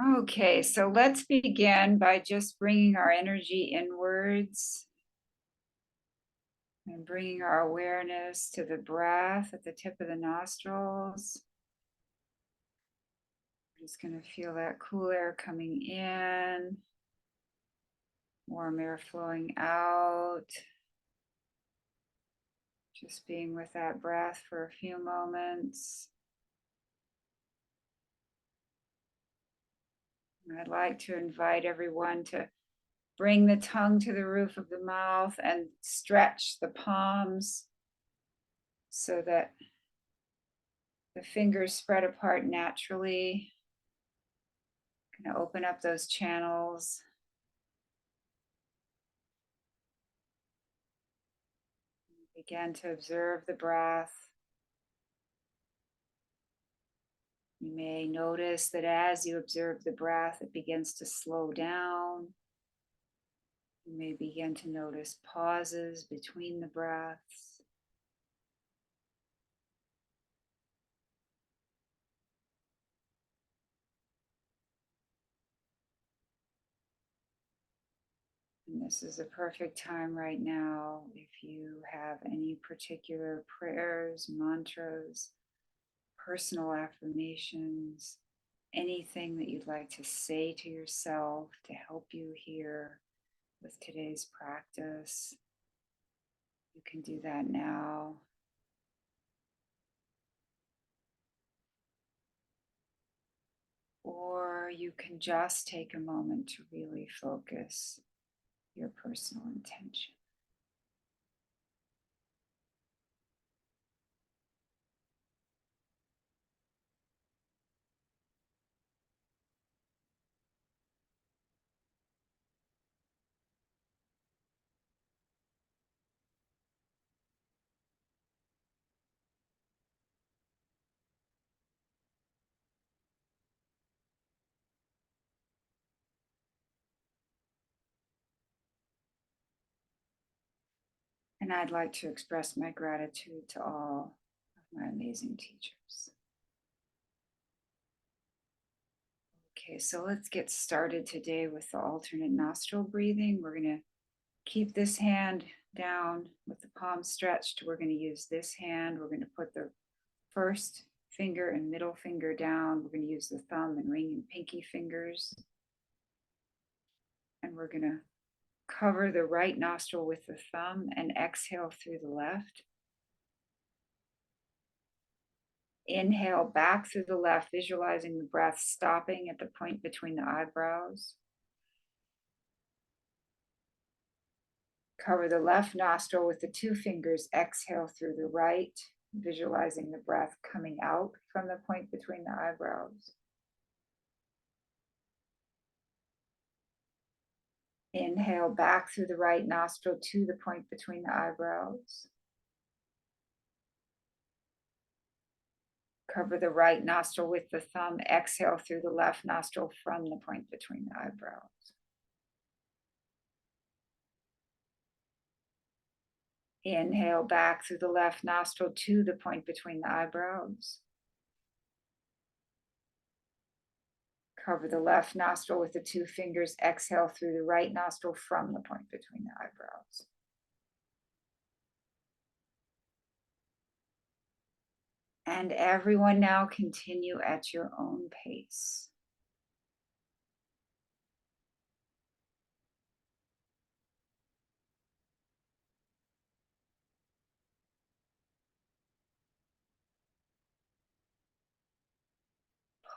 Okay, so let's begin by just bringing our energy inwards and bringing our awareness to the breath at the tip of the nostrils. I'm just going to feel that cool air coming in, warm air flowing out. Just being with that breath for a few moments. And I'd like to invite everyone to bring the tongue to the roof of the mouth and stretch the palms so that the fingers spread apart naturally. Going to open up those channels. Begin to observe the breath. You may notice that as you observe the breath, it begins to slow down. You may begin to notice pauses between the breaths. And this is a perfect time right now if you have any particular prayers, mantras, personal affirmations, anything that you'd like to say to yourself to help you here with today's practice. You can do that now. Or you can just take a moment to really focus your personal intention. And I'd like to express my gratitude to all of my amazing teachers. Okay, so let's get started today with the alternate nostril breathing. We're going to keep this hand down with the palm stretched. We're going to use this hand. We're going to put the first finger and middle finger down. We're going to use the thumb and ring and pinky fingers. And we're going to cover the right nostril with the thumb and exhale through the left. Inhale back through the left, visualizing the breath stopping at the point between the eyebrows. Cover the left nostril with the two fingers, exhale through the right, visualizing the breath coming out from the point between the eyebrows. Inhale back through the right nostril to the point between the eyebrows. Cover the right nostril with the thumb, exhale through the left nostril from the point between the eyebrows. Inhale back through the left nostril to the point between the eyebrows. Cover the left nostril with the two fingers, exhale through the right nostril from the point between the eyebrows. And everyone now continue at your own pace.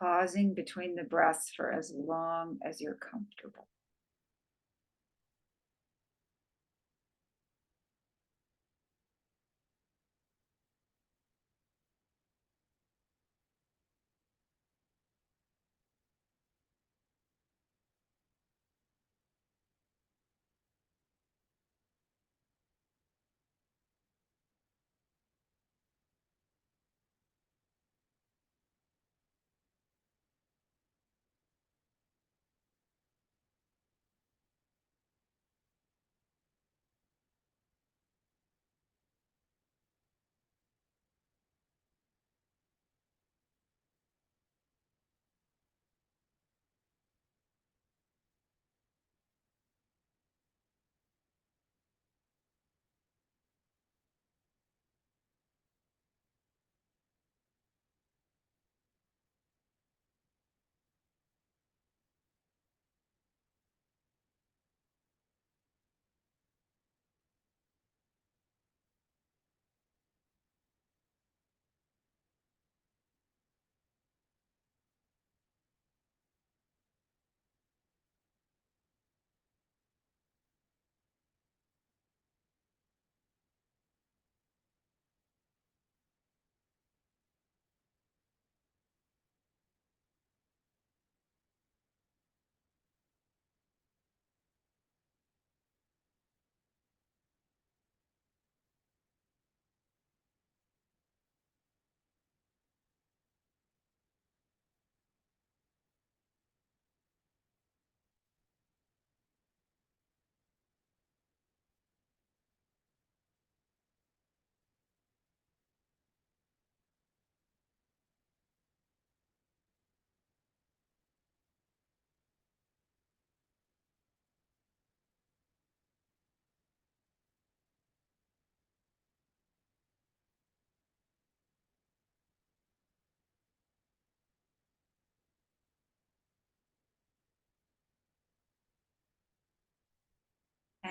Pausing between the breaths for as long as you're comfortable.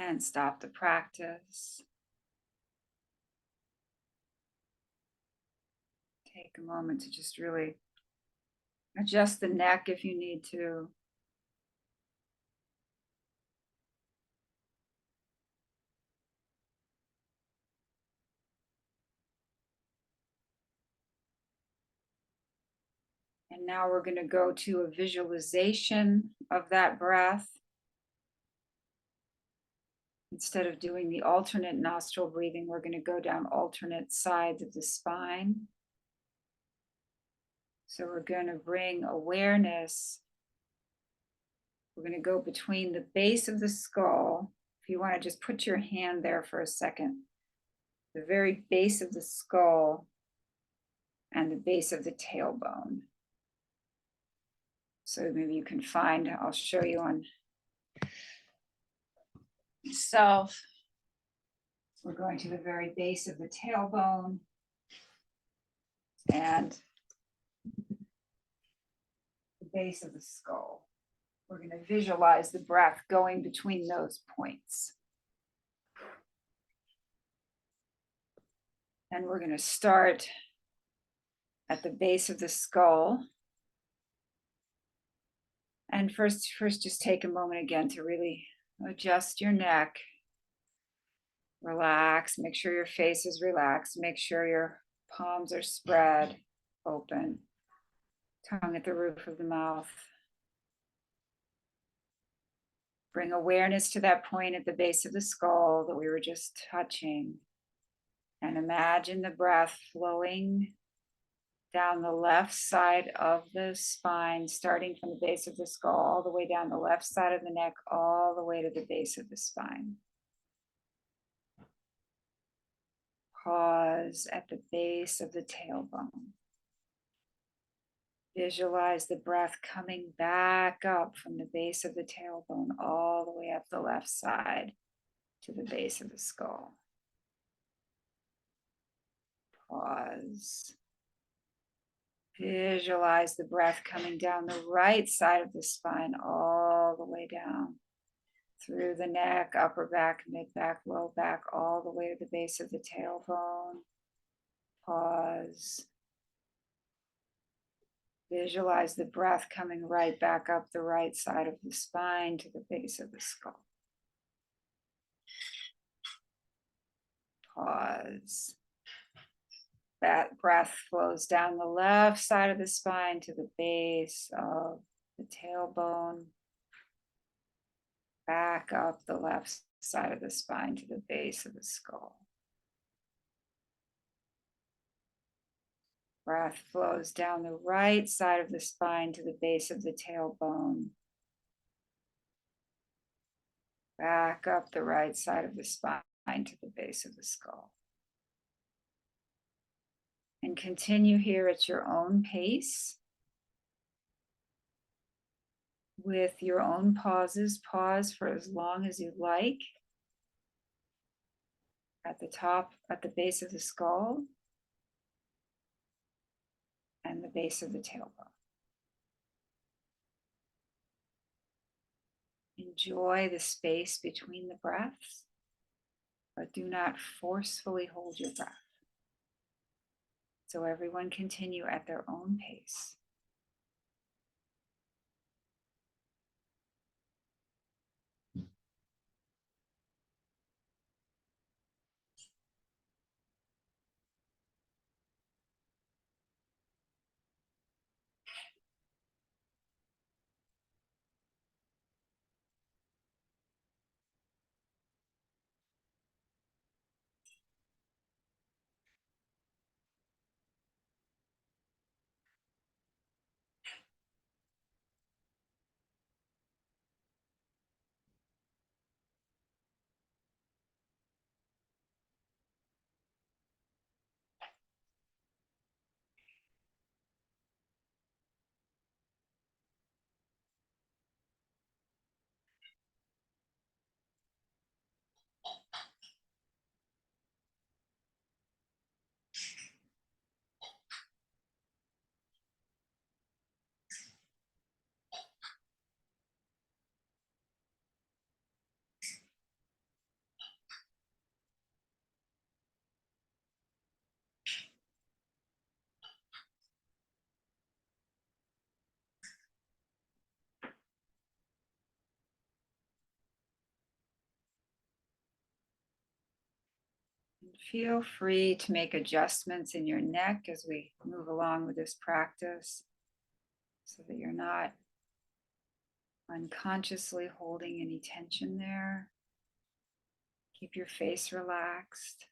And stop the practice. Take a moment to just really adjust the neck if you need to. And now we're going to go to a visualization of that breath. Instead of doing the alternate nostril breathing, we're going to go down alternate sides of the spine. So we're going to bring awareness. We're going to go between the base of the skull. If you want to just put your hand there for a second, the very base of the skull and the base of the tailbone. So maybe you can find, I'll show you on myself. We're going to the very base of the tailbone and the base of the skull. We're going to visualize the breath going between those points. And we're going to start at the base of the skull. And first just take a moment again to really adjust your neck. Relax, make sure your face is relaxed, make sure your palms are spread open, tongue at the roof of the mouth. Bring awareness to that point at the base of the skull that we were just touching. And imagine the breath flowing down the left side of the spine, starting from the base of the skull, all the way down the left side of the neck, all the way to the base of the spine. Pause at the base of the tailbone. Visualize the breath coming back up from the base of the tailbone, all the way up the left side to the base of the skull. Pause. Visualize the breath coming down the right side of the spine, all the way down through the neck, upper back, mid back, low back, all the way to the base of the tailbone. Pause. Visualize the breath coming right back up the right side of the spine to the base of the skull. Pause. That breath flows down the left side of the spine to the base of the tailbone. Back up the left side of the spine to the base of the skull. Breath flows down the right side of the spine to the base of the tailbone. Back up the right side of the spine to the base of the skull. And continue here at your own pace. With your own pauses, pause for as long as you like. At the top, at the base of the skull, and the base of the tailbone. Enjoy the space between the breaths, but do not forcefully hold your breath. So everyone continue at their own pace. Feel free to make adjustments in your neck as we move along with this practice so that you're not unconsciously holding any tension there. Keep your face relaxed.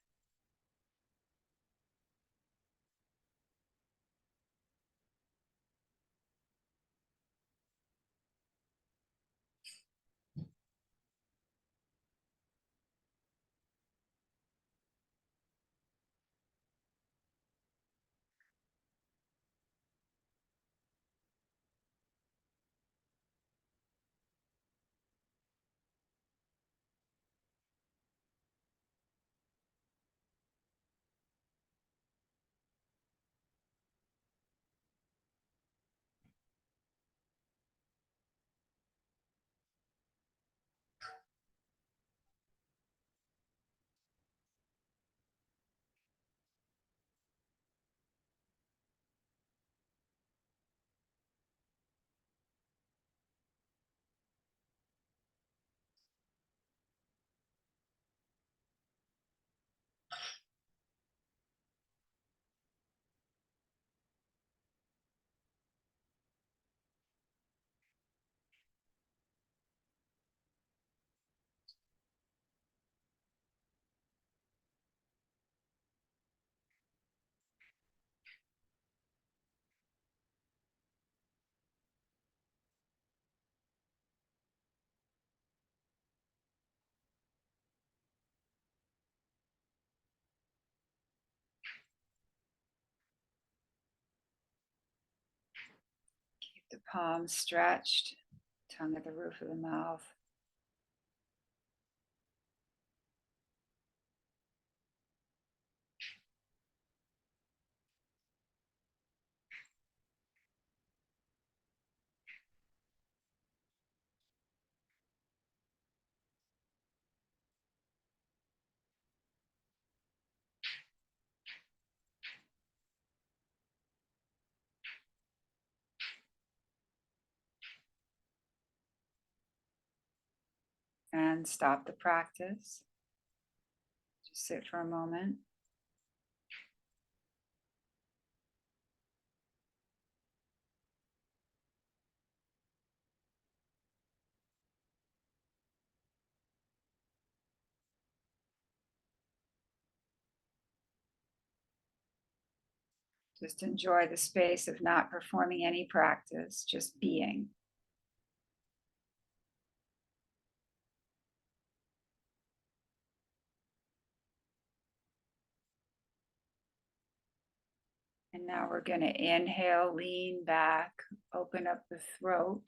Keep the palms stretched, tongue at the roof of the mouth. And stop the practice. Just sit for a moment. Just enjoy the space of not performing any practice, just being. And now we're going to inhale, lean back, open up the throat.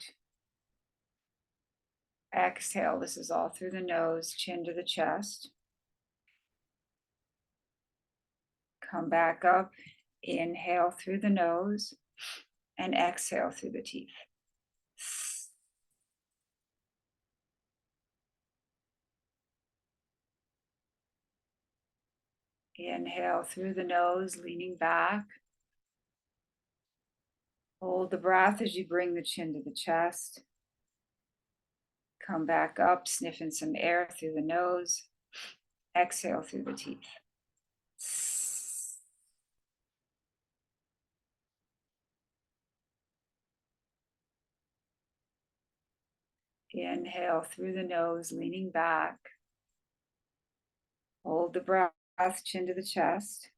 Exhale, this is all through the nose, chin to the chest. Come back up, inhale through the nose, and exhale through the teeth. Inhale through the nose, leaning back. Hold the breath as you bring the chin to the chest. Come back up, sniff in some air through the nose. Exhale through the teeth. Inhale through the nose, leaning back. Hold the breath, chin to the chest.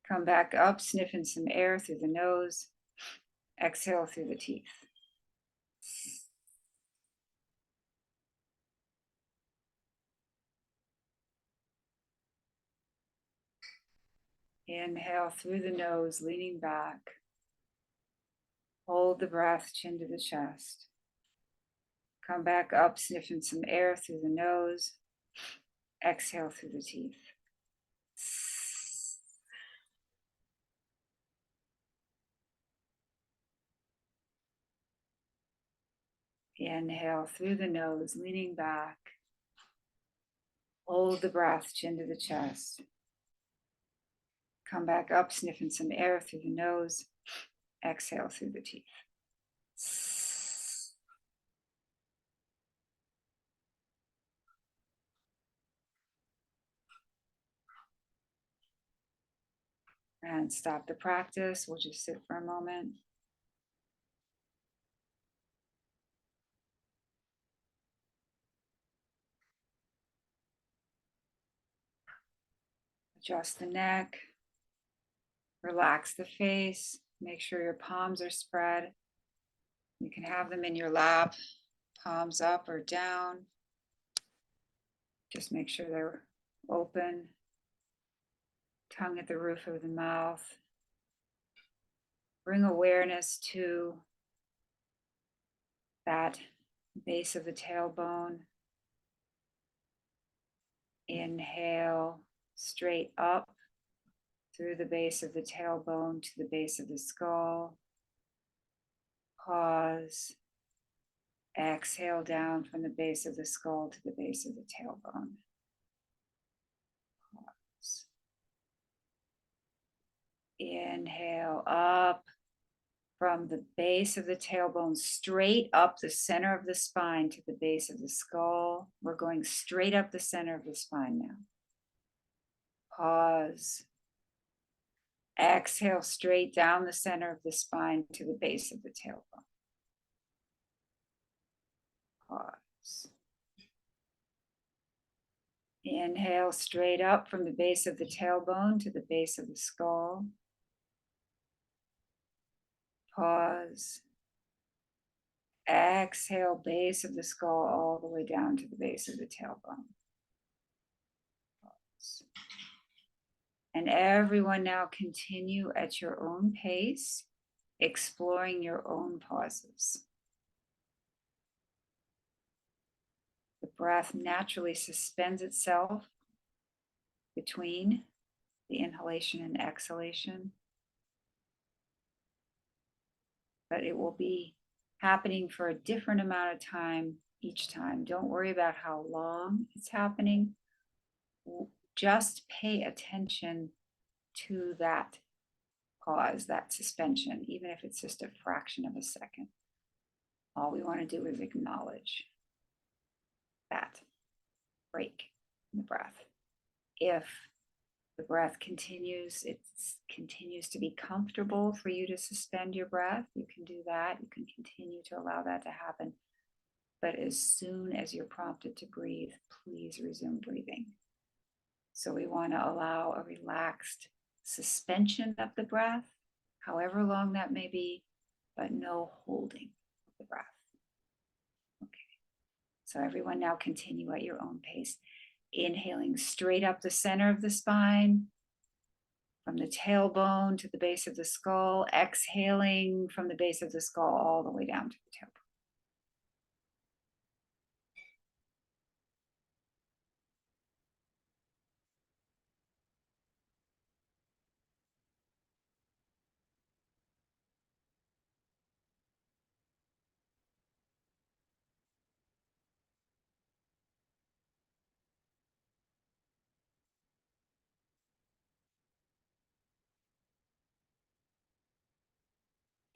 Come back up, sniff in some air through the nose. Exhale through the teeth. Inhale through the nose, leaning back. Hold the breath, chin to the chest. Come back up, sniff in some air through the nose. Exhale through the teeth. Inhale through the nose, leaning back. Hold the breath, chin to the chest. Come back up, sniffing some air through the nose. Exhale through the teeth. And stop the practice. We'll just sit for a moment. Adjust the neck. Relax the face. Make sure your palms are spread. You can have them in your lap, palms up or down. Just make sure they're open. Tongue at the roof of the mouth. Bring awareness to that base of the tailbone. Inhale straight up through the base of the tailbone to the base of the skull. Pause. Exhale down from the base of the skull to the base of the tailbone. Pause. Inhale up from the base of the tailbone, straight up the center of the spine to the base of the skull. We're going straight up the center of the spine now. Pause. Exhale straight down the center of the spine to the base of the tailbone. Pause. Inhale straight up from the base of the tailbone to the base of the skull. Pause. Exhale, base of the skull all the way down to the base of the tailbone. Pause. And everyone now continue at your own pace, exploring your own pauses. The breath naturally suspends itself between the inhalation and exhalation, but it will be happening for a different amount of time each time. Don't worry about how long it's happening. Just pay attention to that pause, that suspension, even if it's just a fraction of a second. All we want to do is acknowledge that break in the breath. If the breath continues, it continues to be comfortable for you to suspend your breath, you can do that. You can continue to allow that to happen. But as soon as you're prompted to breathe, please resume breathing. So we want to allow a relaxed suspension of the breath, however long that may be, but no holding of the breath. Okay. So everyone now continue at your own pace. Inhaling straight up the center of the spine, from the tailbone to the base of the skull. Exhaling from the base of the skull all the way down to the tailbone.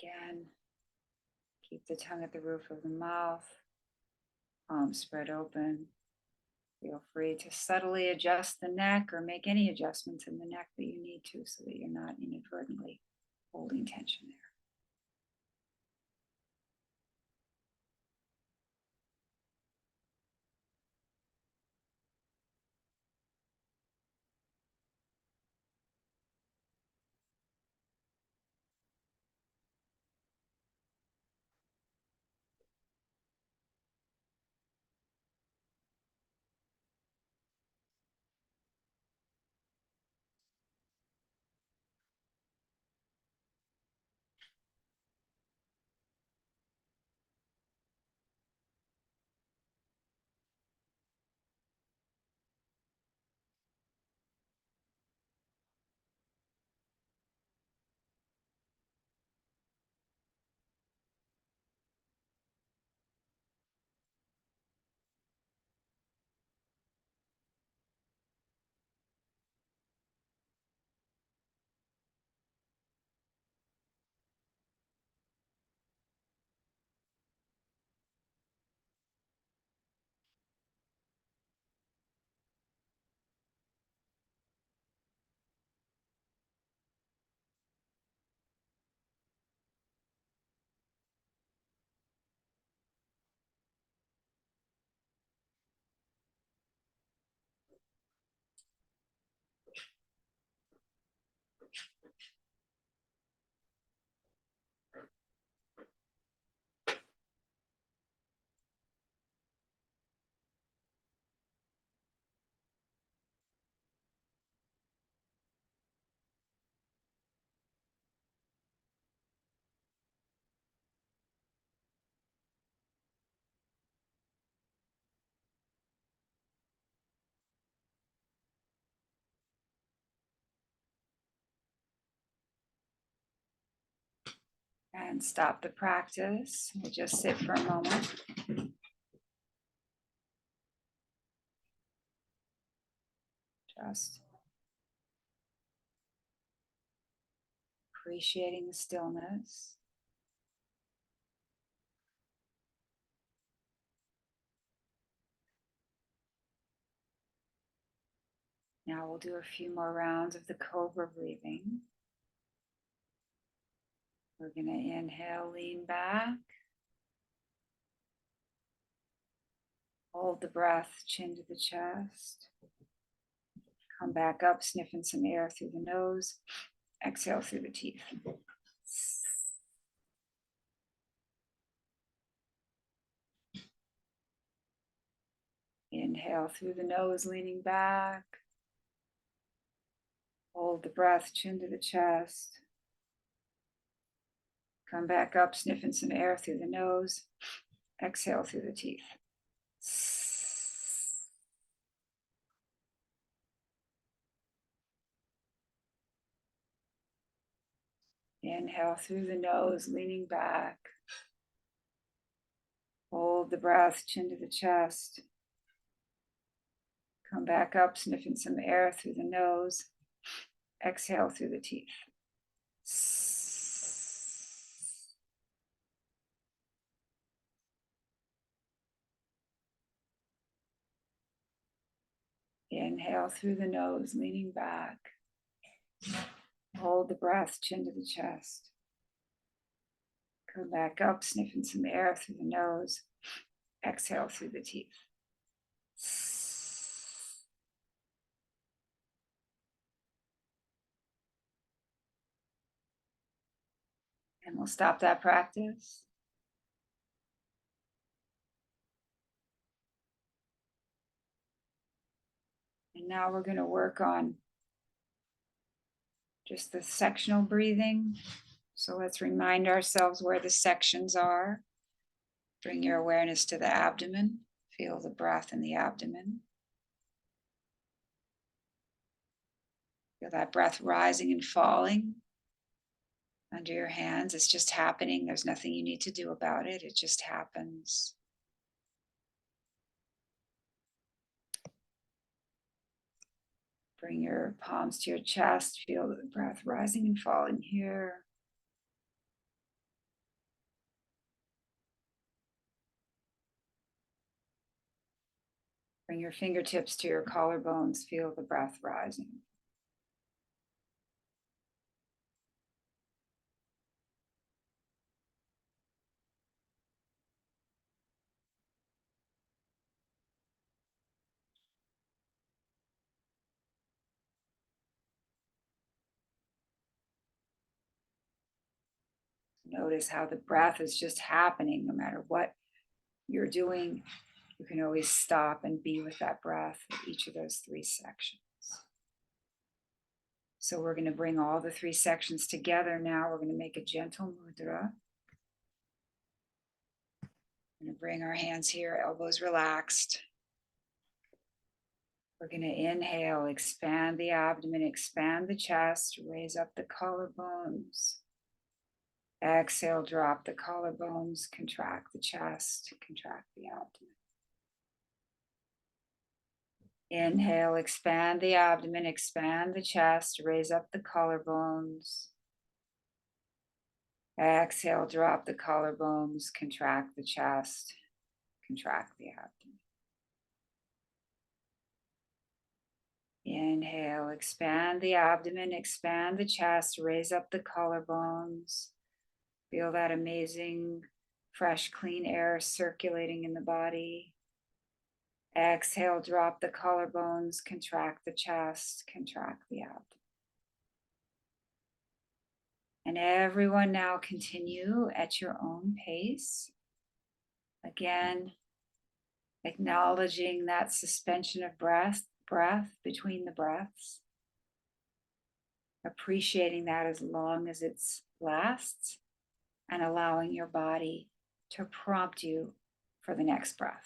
Again, keep the tongue at the roof of the mouth, palms spread open. Feel free to subtly adjust the neck or make any adjustments in the neck that you need to so that you're not inadvertently holding tension there. And stop the practice. We'll just sit for a moment. Just appreciating the stillness. Now we'll do a few more rounds of the cobra breathing. We're going to inhale, lean back. Hold the breath, chin to the chest. Come back up, sniffing some air through the nose. Exhale through the teeth. Inhale through the nose, leaning back. Hold the breath, chin to the chest. Come back up, sniffing some air through the nose. Exhale through the teeth. Inhale through the nose, leaning back. Hold the breath, chin to the chest. Come back up, sniffing some air through the nose. Exhale through the teeth. Inhale through the nose, leaning back. Hold the breath, chin to the chest. Come back up, sniffing some air through the nose. Exhale through the teeth. And we'll stop that practice. And now we're going to work on just the sectional breathing. So let's remind ourselves where the sections are. Bring your awareness to the abdomen. Feel the breath in the abdomen. Feel that breath rising and falling under your hands. It's just happening. There's nothing you need to do about it. It just happens. Bring your palms to your chest. Feel the breath rising and falling here. Bring your fingertips to your collarbones. Feel the breath rising. Notice how the breath is just happening no matter what you're doing. You can always stop and be with that breath at each of those three sections. So we're going to bring all the three sections together now. We're going to make a gentle mudra. We're going to bring our hands here, elbows relaxed. We're going to inhale, expand the abdomen, expand the chest, raise up the collarbones. Exhale, drop the collarbones, contract the chest, contract the abdomen. Inhale, expand the abdomen, expand the chest, raise up the collarbones. Exhale, drop the collarbones, contract the chest, contract the abdomen. Inhale, expand the abdomen, expand the chest, raise up the collarbones. Feel that amazing, fresh, clean air circulating in the body. Exhale, drop the collarbones, contract the chest, contract the abdomen. And everyone now continue at your own pace. Again, acknowledging that suspension of breath between the breaths. Appreciating that as long as it lasts and allowing your body to prompt you for the next breath.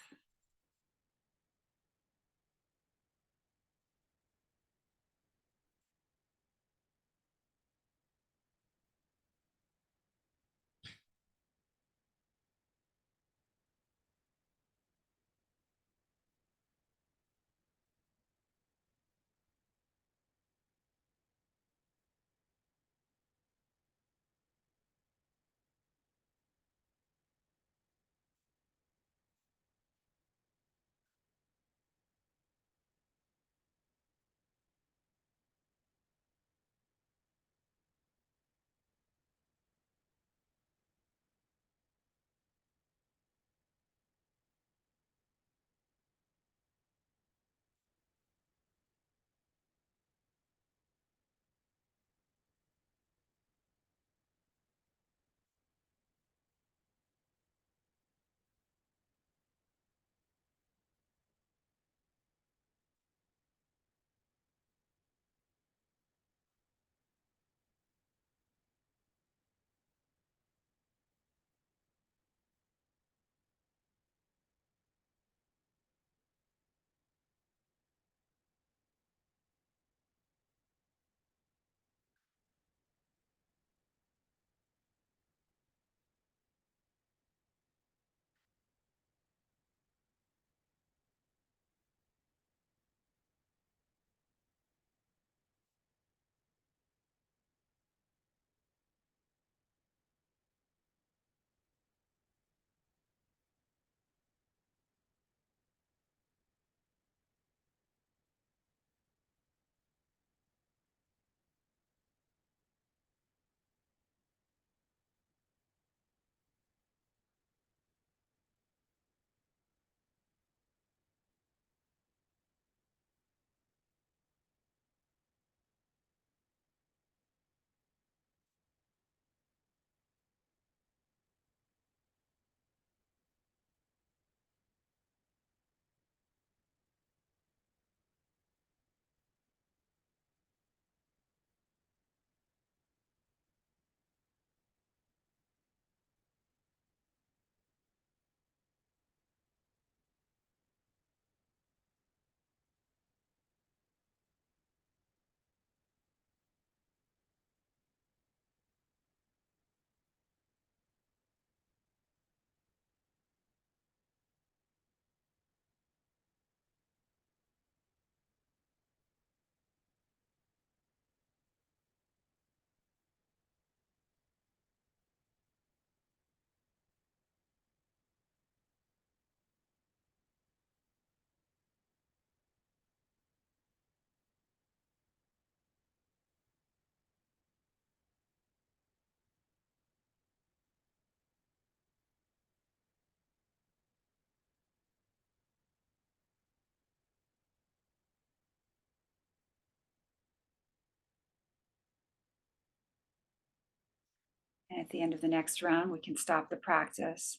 At the end of the next round, we can stop the practice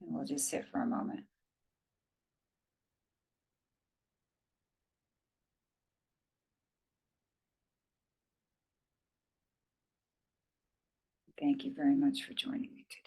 and we'll just sit for a moment. Thank you very much for joining me today.